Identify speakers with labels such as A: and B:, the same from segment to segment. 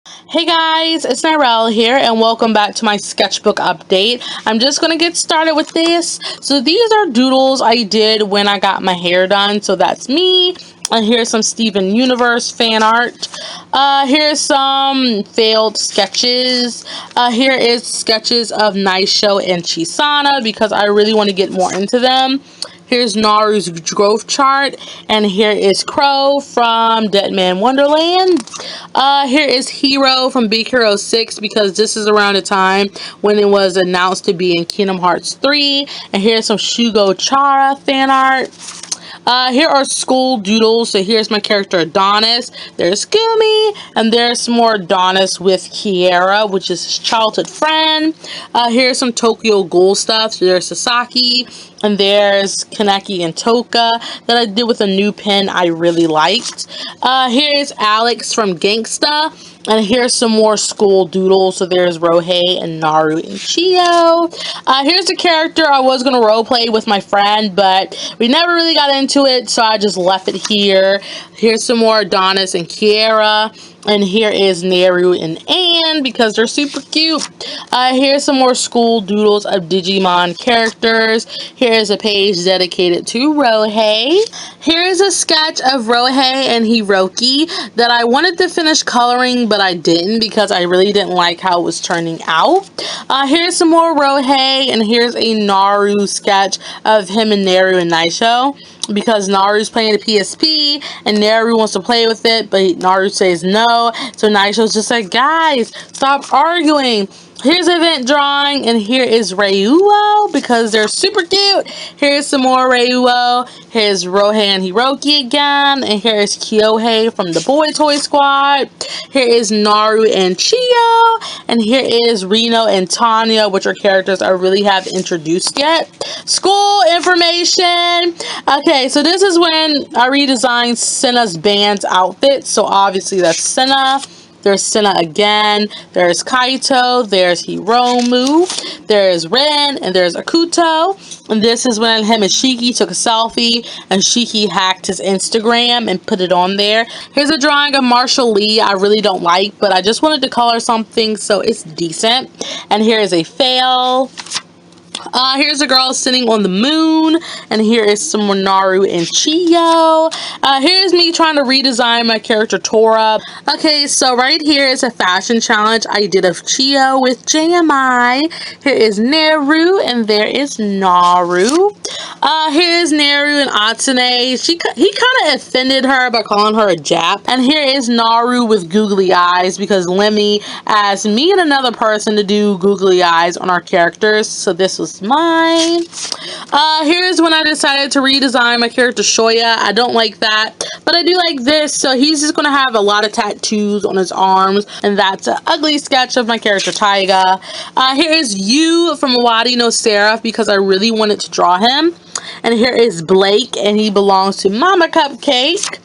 A: Hey guys, it's Nirel here, and welcome back to my sketchbook update. I'm just gonna get started with this. So these are doodles I did when I got my hair done. So that's me. And here's some Steven Universe fan art. Here's some failed sketches. Here is sketches of Naisho and Chisana because I really want to get more into them. Here's Naru's growth chart, and here is Crow from Dead Man Wonderland. Here is Hero from Big Hero 6 because this is around the time when it was announced to be in Kingdom Hearts 3. And here's some Shugo Chara fan art. Here are school doodles. So here's my character Adonis. There's Gumi, and there's some more Adonis with Kiera, which is his childhood friend. Here's some Tokyo Ghoul stuff. So there's Sasaki, and there's Kaneki and Toka that I did with a new pen I really liked. Here's Alex from Gangsta. And here's some more school doodles. So there's Rohei and Naru and Chio. Here's the character I was going to roleplay with my friend, but we never really got into it, so I just left it here. Here's some more Adonis and Kiera. And here is Neru and Anne because they're super cute. Here's some more school doodles of Digimon characters. Here's a page dedicated to Rohei. Here's a sketch of Rohei and Hiroki that I wanted to finish coloring, but I didn't because I really didn't like how it was turning out. Here's some more Rohei, and here's a Naru sketch of him and Neru and Naisho, because Naru's playing the PSP and Naru wants to play with it, but Naru says no. So Naisho's just like, guys, stop arguing. Here's an event drawing, and here is Ryuo because they're super cute. Here's some more Ryuo. Here's Rohei and Hiroki again, and here is Kyohei from the Boy Toy Squad. Here is Naru and Chio, and here is Reno and Tanya, which are characters I really haven't introduced yet. School information. Okay, so this is when I redesigned Senna's band's outfit. So obviously that's Senna. There's Senna again, there's Kaito, there's Hiromu, there's Ren, and there's Akuto. And this is when him and Shiki took a selfie, and Shiki hacked his Instagram and put it on there. Here's a drawing of Marshall Lee I really don't like, but I just wanted to color something so it's decent. And here is a fail. Here's a girl sitting on the moon, and here is some more Naru and Chio. Here's me trying to redesign my character Tora. Okay, so right here is a fashion challenge I did of Chio with JMI. Here is Neru, and there is Naru. Here's Neru and Atsune. He kind of offended her by calling her a Jap. And here is Naru with googly eyes because Lemmy asked me and another person to do googly eyes on our characters, so this was mine. Here's when I decided to redesign my character Shoya. I don't like that, but I do like this. So he's just gonna have a lot of tattoos on his arms, and that's an ugly sketch of my character Taiga. Here is Yu from Wadi no Seraph because I really wanted to draw him. And here is Blake, and he belongs to Mama Cupcake.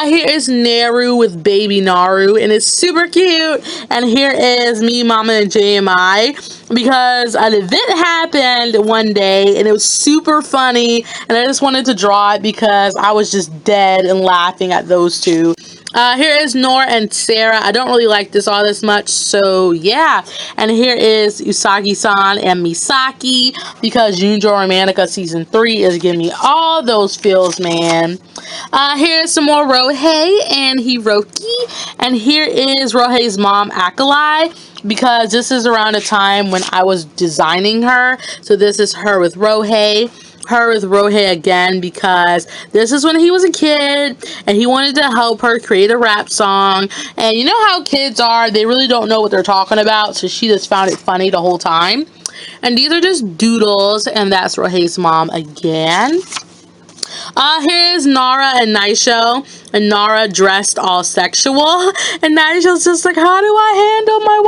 A: Here is Neru with baby Naru, and it's super cute. And here is me, Mama, and JMI because an event happened one day, and it was super funny, and I just wanted to draw it because I was just dead and laughing at those two. Here is Nora and Sarah. I don't really like this all this much, so yeah. And here is Usagi-san and Misaki because Junjo Romantica Season 3 is giving me all those feels, man. Here's some more Rohei and Hiroki. And here is Rohei's mom, Akalai, because this is around the time when I was designing her. So this is her with Rohei. Her with Rohei again because this is when he was a kid and he wanted to help her create a rap song, and you know how kids are, they really don't know what they're talking about, so she just found it funny the whole time. And these are just doodles, and that's Rohei's mom again. Here's Nara and Naisho, and Nara dressed all sexual, and Naisho's just like, how do I handle my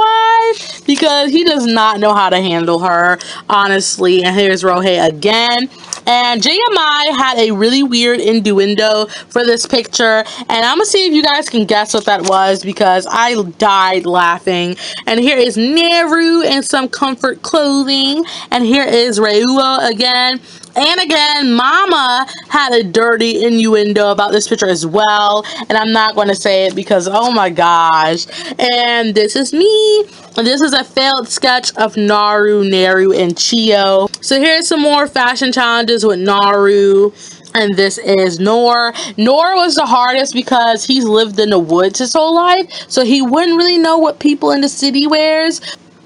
A: wife? Because he does not know how to handle her, honestly. And here's Rohei again. And JMI had a really weird innuendo for this picture, and I'm gonna see if you guys can guess what that was because I died laughing. And here is Neru in some comfort clothing, and here is Ryuo again. And again, Mama had a dirty innuendo about this picture as well. And I'm not going to say it because, oh my gosh. And this is me. And this is a failed sketch of Naru, Neru, and Chio. So here's some more fashion challenges with Naru. And this is Noor. Noor was the hardest because he's lived in the woods his whole life. So he wouldn't really know what people in the city wears.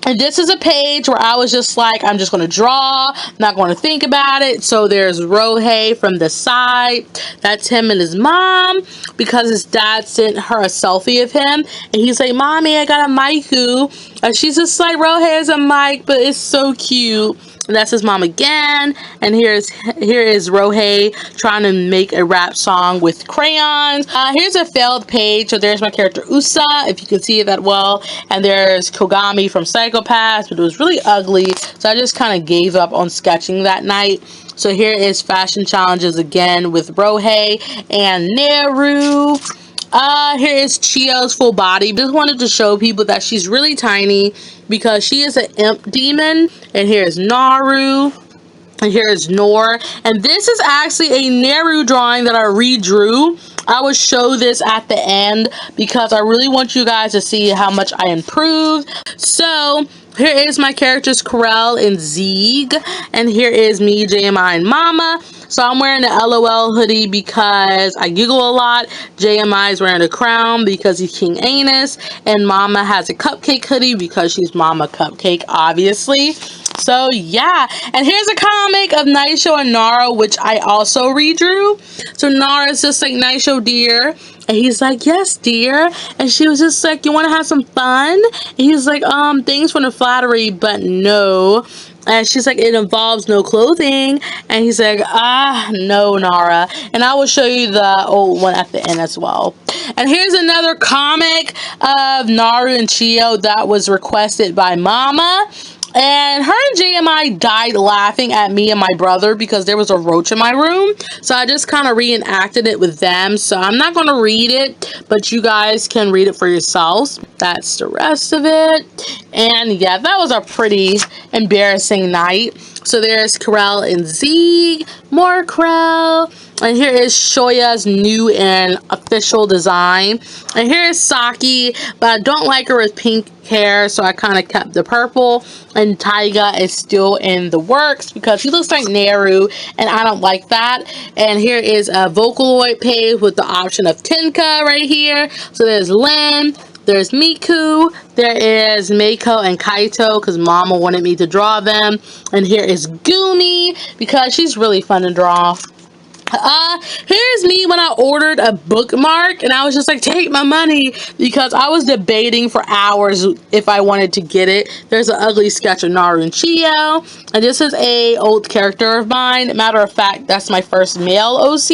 A: And this is a page where I was just like, I'm just going to draw, not going to think about it. So there's Rohei from the side. That's him and his mom because his dad sent her a selfie of him. And he's like, Mommy, I got a Maiku. And she's just like, Rohei is a mic, but it's so cute. And that's his mom again. And here is Rohei trying to make a rap song with crayons. Here's a failed page. So there's my character Usa, if you can see it that well. And there's Kogami from Psychopaths, but it was really ugly. So I just kind of gave up on sketching that night. So here is fashion challenges again with Rohei and Neru. Here is Chio's full body. Just wanted to show people that she's really tiny because she is an imp demon. And here is Naru. And here is Noor. And this is actually a Neru drawing that I redrew. I will show this at the end because I really want you guys to see how much I improved. So here is my characters Corel and Zeeg. And here is me, JMI, and Mama. So I'm wearing the LOL hoodie because I giggle a lot. JMI is wearing a crown because he's King Anus. And Mama has a cupcake hoodie because she's Mama Cupcake, obviously. So yeah, and here's a comic of Naisho and Nara, which I also redrew. So Nara's just like, Naisho dear, and he's like, yes dear, and she was just like, you want to have some fun? And he's like, thanks for the flattery, but no. And she's like, it involves no clothing. And he's like, no, Nara. And I will show you the old one at the end as well. And here's another comic of Naru and Chio that was requested by Mama. And her and JMI died laughing at me and my brother because there was a roach in my room. So I just kind of reenacted it with them. So I'm not going to read it, but you guys can read it for yourselves. That's the rest of it. And yeah, that was a pretty embarrassing night. So there's Corel and Zeeg, more Corel. And here is Shoya's new and official design. And here is Saki, but I don't like her with pink hair, so I kind of kept the purple. And Taiga is still in the works because he looks like Neru, and I don't like that. And here is a Vocaloid page with the option of Tenka right here. So there's Lin. There's Miku, there is Meiko and Kaito because Mama wanted me to draw them. And here is Gumi because she's really fun to draw. Here's me when I ordered a bookmark and I was just like, take my money, because I was debating for hours if I wanted to get it. There's an ugly sketch of Naru and Chio, and this is a old character of mine. Matter of fact, that's my first male OC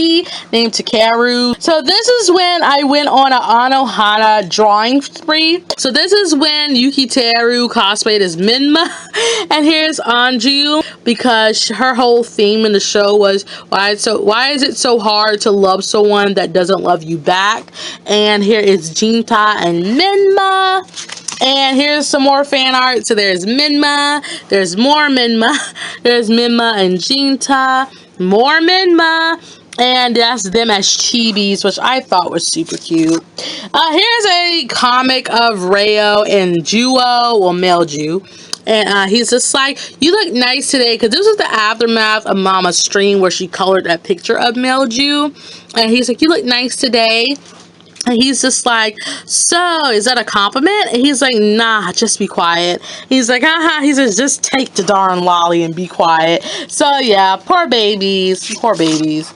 A: named Takeru. So this is when I went on an Anohana drawing spree. So this is when Yukiteru cosplayed as Minma. And here's Anju because her whole theme in the show was why is it so hard to love someone that doesn't love you back? And here is Jinta and Minma. And here's some more fan art. So there's Minma, there's more Minma, there's Minma and Jinta, more Minma. And that's them as chibis, which I thought was super cute. Here's a comic of Rayo and Juo, well, male Jew. And he's just like, you look nice today, because this was the aftermath of Mama's stream where she colored that picture of male Jew. And he's like, you look nice today. And he's just like, so is that a compliment? And he's like, nah, just be quiet. He's like, haha. He says, just take the darn lolly and be quiet. So yeah, poor babies, poor babies.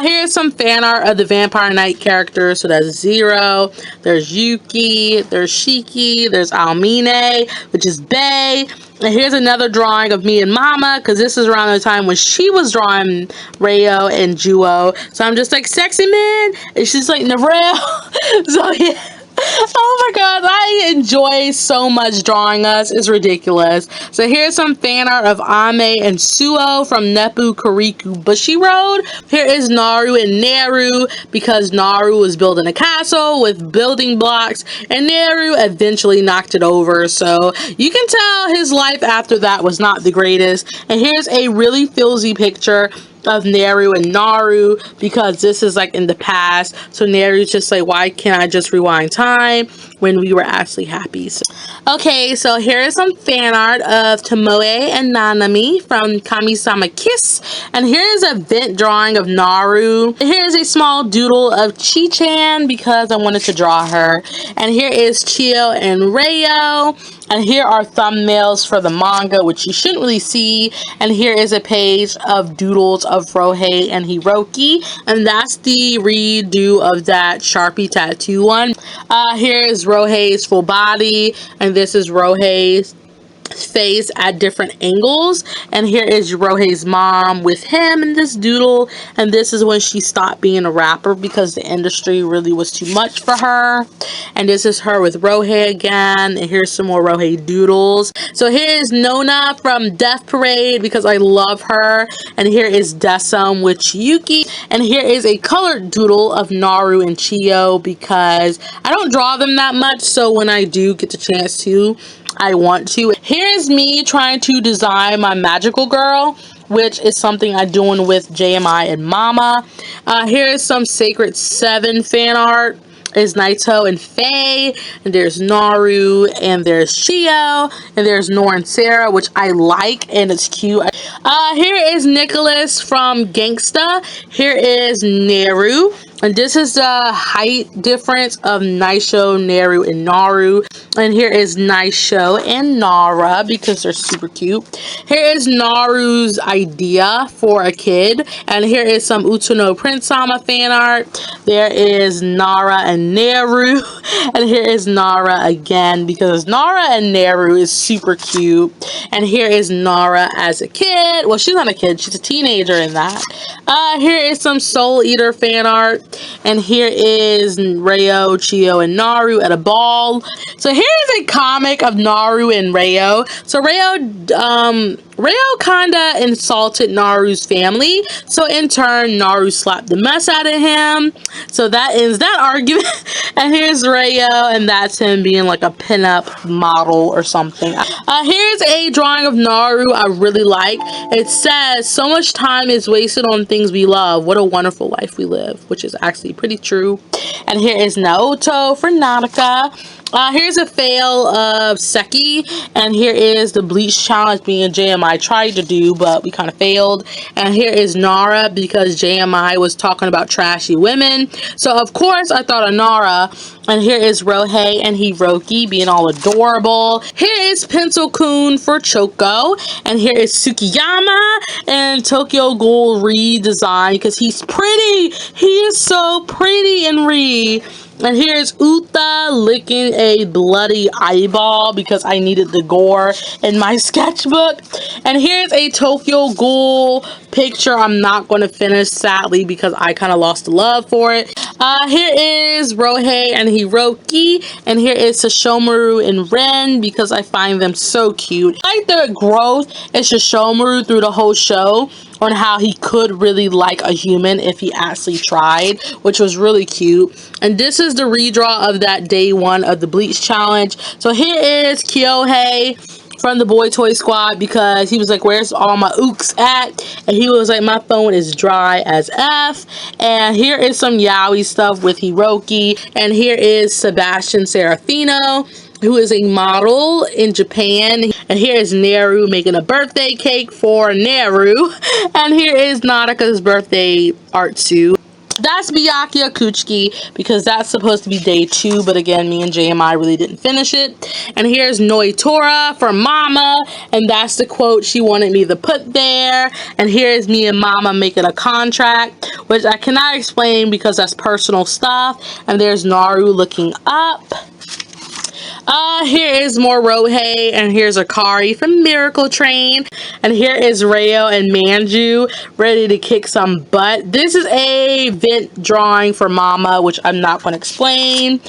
A: Here's some fan art of the Vampire Knight characters. So that's Zero, there's Yuki, there's Shiki, there's Almine, which is Bae. And here's another drawing of me and Mama, because this is around the time when she was drawing Rayo and Juo. So I'm just like, sexy man, and she's like, Narelle. So yeah. Oh my god, I enjoy so much drawing us. It's ridiculous. So here's some fan art of Ame and Suo from Neppu Kariku Bushi Road. Here is Naru and Neru because Naru was building a castle with building blocks and Neru eventually knocked it over. So you can tell his life after that was not the greatest. And here's a really filzy picture of Neru and Naru because this is like in the past. So Neru's just like, why can't I just rewind time when we were actually happy? So, okay, so here is some fan art of Tomoe and Nanami from Kami-sama Kiss. And here is a vent drawing of Naru. Here is a small doodle of Chi-chan because I wanted to draw her. And here is Chio and Reo. And here are thumbnails for the manga, which you shouldn't really see. And here is a page of doodles of Rohei and Hiroki. And that's the redo of that Sharpie tattoo one. Here is Rohei's full body. And this is Rohei's face at different angles. And here is Rohei's mom with him in this doodle. And this is when she stopped being a rapper because the industry really was too much for her. And this is her with Rohei again. And here's some more Rohei doodles. So here is Nona from Death Parade because I love her. And here is Desum with Chiyuki. And here is a colored doodle of Naru and Chio because I don't draw them that much. So when I do get the chance to, I want to. Here's me trying to design my magical girl, which is something I'm doing with JMI and Mama. Here is some Sacred 7 fan art. Is Naito and Faye, and there's Naru, and there's Chio, and there's Nor and Sarah, which I like, and it's cute. Here is Nicholas from Gangsta. Here is Neru, and this is the height difference of Naisho, Neru, and Naru. And here is Naisho and Nara because they're super cute. Here is Naru's idea for a kid, and here is some Utano Prince Sama fan art. There is Nara and Neru, and here is Nara again because Nara and Neru is super cute. And here is Nara as a kid. Well, she's not a kid, she's a teenager in that. Here is some Soul Eater fan art, and here is Reo, Chio, and Naru at a ball. So here is a comic of Naru and Reo. So Reo kinda insulted Naru's family, so in turn Naru slapped the mess out of him. So that ends that argument. And here's Reo, and that's him being like a pinup model or something. Here's a drawing of Naru I really like. It says, "So much time is wasted on things we love. What a wonderful life we live," which is actually pretty true. And here is Naoto for Nautica. Here's a fail of Seki, and here is the bleach challenge me and JMI tried to do, but we kind of failed. And here is Nara because JMI was talking about trashy women, so of course I thought of Nara. And here is Rohei and Hiroki being all adorable. Here is Pencil-kun for Choco, and here is Tsukiyama and Tokyo Ghoul redesign because he's pretty. He is so pretty in Re. And here's Uta licking a bloody eyeball because I needed the gore in my sketchbook. And here's a Tokyo Ghoul picture I'm not going to finish, sadly, because I kind of lost the love for it. Here is Rohei and Hiroki. And here is Sesshomaru and Ren because I find them so cute. I like the growth in Sesshomaru through the whole show on how he could really like a human if he actually tried, which was really cute. And this is the redraw of that day 1 of the Bleach challenge. So here is Kyohei from the Boy Toy Squad because he was like, "Where's all my ooks at?" And he was like, "My phone is dry as F." And here is some yaoi stuff with Hiroki. And here is Sebastian Serafino, who is a model in Japan. And here is Neru making a birthday cake for Neru. And here is Nautica's birthday art too. That's Byakuya Kuchiki because that's supposed to be day 2, but again, me and JMI really didn't finish it. And here's Noitora for Mama, and that's the quote she wanted me to put there. And here's me and Mama making a contract, which I cannot explain because that's personal stuff. And there's Naru looking up. Here is more Rohei, and here's Akari from Miracle Train, and here is Rayo and Manju ready to kick some butt. This is a vent drawing for Mama, which I'm not going to explain.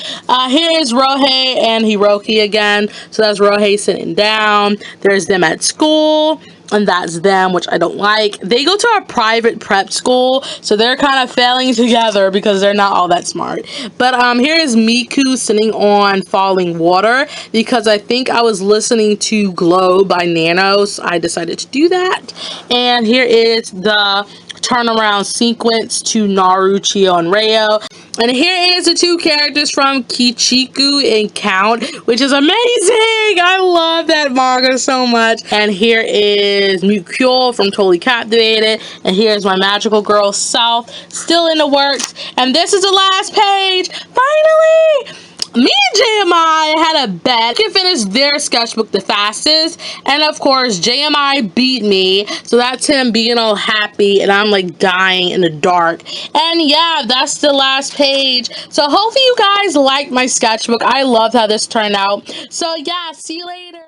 A: Here is Rohei and Hiroki again. So that's Rohei sitting down. There's them at school. And that's them, which I don't like. They go to a private prep school, so they're kind of failing together because they're not all that smart. But here is Miku sitting on Falling Water because I think I was listening to Glow by Nano, so I decided to do that. And here is the turnaround sequence to Naru, Chio, and Rayo. And here is the two characters from Kichiku and Count, which is amazing. I love that manga so much. And here is Mukyo from Totally Captivated. And here's my magical girl South, still in the works. And this is the last page. Finally! Me and JMI had a bet who can finish their sketchbook the fastest, and of course JMI beat me, so that's him being all happy and I'm like dying in the dark. And yeah, that's the last page. So hopefully you guys liked my sketchbook. I loved how this turned out. So yeah, see you later.